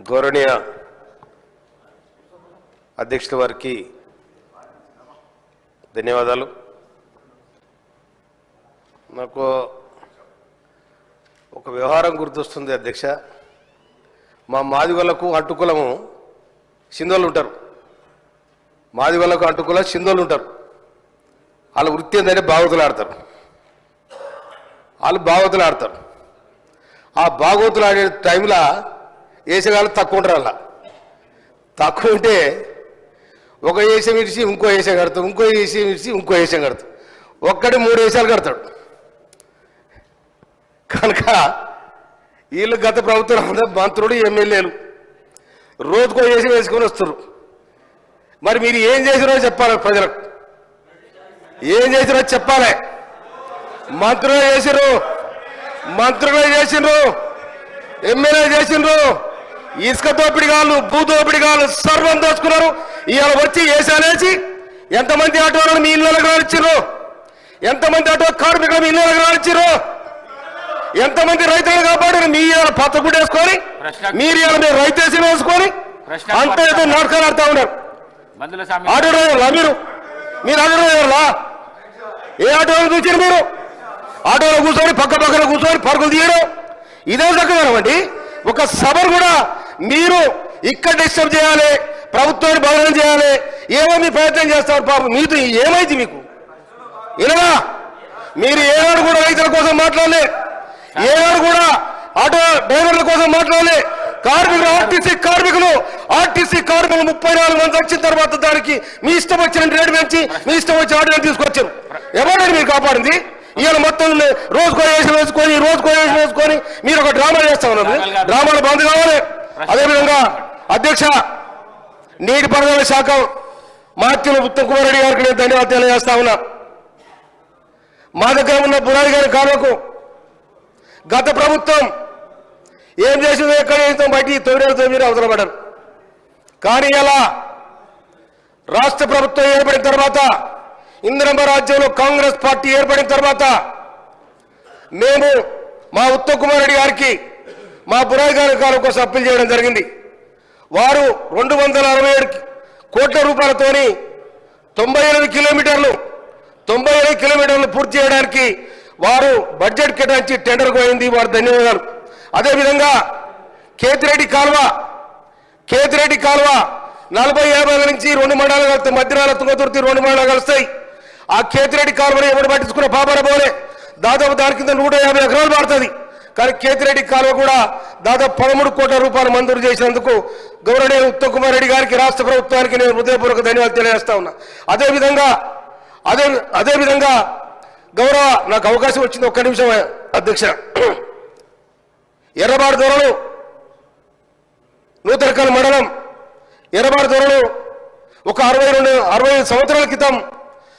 గౌరవనీయ అధ్యక్షుల వారికి ధన్యవాదాలు. నాకు ఒక వ్యవహారం గుర్తొస్తుంది అధ్యక్ష. మా మాదిగోళ్లకు అట్టుకులము సింధోళ్ళు ఉంటారు. మాదిగోళ్లకు అట్టుకుల సింధోళ్ళు ఉంటారు. వాళ్ళ వృత్తి ఏంటంటే భాగవతులు ఆడతారు. వాళ్ళు భాగవతులు ఆడతారు. ఆ భాగవతులు ఆడే టైంలో వేసేగాళ్ళు తక్కువ ఉంటారు. అలా తక్కువ ఉంటే ఒక వేషం ఇడిచి ఇంకో వేషం కడతాడు, ఇంకో వేషం ఇడిచి ఇంకో వేషం కడతాడు. ఒక్కటి 3 వేషాలు కడతాడు. కనుక వీళ్ళు గత ప్రభుత్వం మంత్రులు ఎమ్మెల్యేలు రోజుకో వేషం వేసుకొని వస్తారు. మరి మీరు ఏం చేసిరో చెప్పాలి, ప్రజలకు ఏం చేసిరో చెప్పాలి. మంత్రులు చేసిండ్రు, ఎమ్మెల్యే చేసిండ్రు, ఇసుక దోపిడిగాళ్ళు, భూ దోపిడిగాళ్ళు సర్వం దోచుకున్నారు. ఇవాళ వచ్చి వేసాలేసి ఎంతమంది ఆటోలను మీ ఇళ్ళకి రానిచ్చారు, ఎంతమంది ఆటో కార్మికులు మీ ఇళ్ళకి రానిచ్చారు, ఎంతమంది రైతులను కాపాడారు. మీ ఇవాళ పచ్చ గుడ్డ వేసుకొని మీరు ఇవాళ మీరు రైతేసి వేసుకొని అంత ఏదో నాటకాలు ఆడుతూ ఉన్నారు. ఆటో డ్రైవర్లా మీరు ఆటో డ్రైవర్లా? ఏ ఆటోలో చూసారు మీరు? ఆటోలో కూర్చొని పక్కన కూర్చొని పరుగులు తీయడం ఇదే చక్కదనం అండి. ఒక సభను కూడా మీరు ఇక్కడ డిస్టర్బ్ చేయాలి, ప్రభుత్వాన్ని బదనం చేయాలి, ఏమో మీ ప్రయత్నం చేస్తారు. పాపం మీతో ఏమైంది మీకు? ఇలా మీరు ఏనాడు కూడా రైతుల కోసం మాట్లాడలే, ఏనాడు కూడా ఆటో డ్రైవర్ల కోసం మాట్లాడలే. కార్మికులు ఆర్టీసీ కార్మికులు 34 మంది వచ్చిన తర్వాత దానికి మీ ఇష్టం వచ్చిన రేటు పెంచి మీ ఇష్టం వచ్చిన ఆటోని తీసుకొచ్చారు. ఎవరైనా మీరు కాపాడింది? ఇవాళ మొత్తం రోజుకో వేషం వేసుకొని మీరు ఒక డ్రామా చేస్తా ఉన్నారు. డ్రామాలు బంద్ కావాలి. అదేవిధంగా అధ్యక్ష, నీటిపారుదల శాఖ మార్చిన ఉత్తమ్ కుమార్ రెడ్డి గారికి నేను ధన్యవాదాలు తెలియజేస్తా ఉన్నా. మా దగ్గర ఉన్న బురాది గారి కాలువకు గత ప్రభుత్వం ఏం చేసిందో ఎక్కడ చేస్తాం బయట 9 అవసరం పడ్డారు. కానీ ఇలా రాష్ట్ర ప్రభుత్వం ఏర్పడిన తర్వాత, ఇందిరమ్మ రాజ్యంలో కాంగ్రెస్ పార్టీ ఏర్పడిన తర్వాత మేము మా ఉత్తమ్ కుమార్ రెడ్డి గారికి మా బురాయి గారి కాలం కోసం అప్పీల్ చేయడం జరిగింది. వారు 267 కోట్ల రూపాయలతోని 98 కిలోమీటర్లు పూర్తి చేయడానికి వారు బడ్జెట్ కేటాయించి టెండర్కు అయింది. వారు ధన్యవాదాలు. అదేవిధంగా కేతిరెడ్డి కాలువ 40-50 నుంచి 2 మండలాలు కలుస్తాయి. మధ్యనాల తుంగతుర్తి 2 మండలాలు కలుస్తాయి. ఆ కేతిరెడ్డి కాలువని ఎవరు పట్టించుకున్న పాపర పోలే. దాదాపు దాని కింద 150 ఎకరాలు పడుతుంది. కానీ కేతిరెడ్డి కాలువ కూడా దాదాపు 13 కోట్ల రూపాయలు మంజూరు చేసినందుకు గౌరవనీయ ఉత్తమ్ కుమార్ రెడ్డి గారికి, రాష్ట్ర ప్రభుత్వానికి నేను హృదయపూర్వక ధన్యవాదాలు తెలియజేస్తా ఉన్నా. అదేవిధంగా గౌరవ నాకు అవకాశం వచ్చింది, ఒక్క నిమిషం అధ్యక్ష. ఎర్రబాడు దొరలు నూతనకల్ మండలం ఎర్రబాడు దొరలు ఒక 60 సంవత్సరాల క్రితం